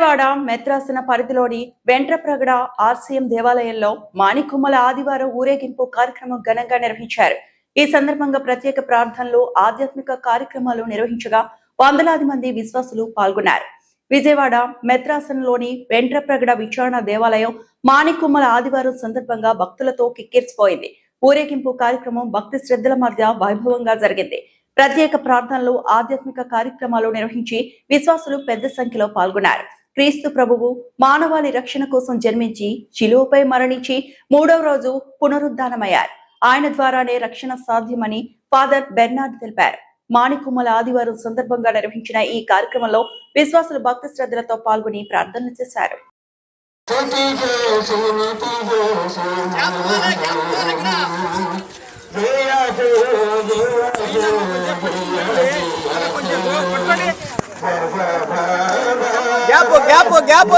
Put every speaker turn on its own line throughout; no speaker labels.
విజయవాడ మెత్రాసన పరిధిలోని వెంట్రప్రగడ ఆర్సీఎం దేవాలయంలో మాణికొమ్మల ఆదివారం ఊరేగింపు కార్యక్రమం ఘనంగా నిర్వహించారు. ఈ సందర్భంగా ప్రత్యేక ప్రార్థనలు, ఆధ్యాత్మిక కార్యక్రమాలు నిర్వహించగా వందలాది మంది విశ్వాసులు పాల్గొన్నారు. విజయవాడ మెత్రాసనలోని వెంట్రప్రగడ విచారణ దేవాలయం మాణికొమ్మల ఆదివారం సందర్భంగా భక్తులతో కిక్కిరిసిపోయింది. ఊరేగింపు కార్యక్రమం భక్తి శ్రద్ధల మధ్య వైభవంగా జరిగింది. ప్రత్యేక ప్రార్థనలు, ఆధ్యాత్మిక కార్యక్రమాలు నిర్వహించి విశ్వాసులు పెద్ద సంఖ్యలో పాల్గొన్నారు. క్రీస్తు ప్రభువు మానవాళి రక్షణ కోసం జన్మించి శిలువపై మరణించి 3వ రోజు పునరుద్ధానమయ్యారు. ఆయన ద్వారానే రక్షణ సాధ్యమని ఫాదర్ బెర్నార్డ్ తెలిపారు. మాణికొమ్మల ఆదివారం సందర్భంగా నిర్వహించిన ఈ కార్యక్రమంలో విశ్వాసులు భక్తి శ్రద్ధలతో పాల్గొని ప్రార్థనలు చేశారు.
గ్యాప్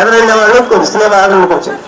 ఎదురైన వాళ్ళు కొద్దిగా బాగా వచ్చారు.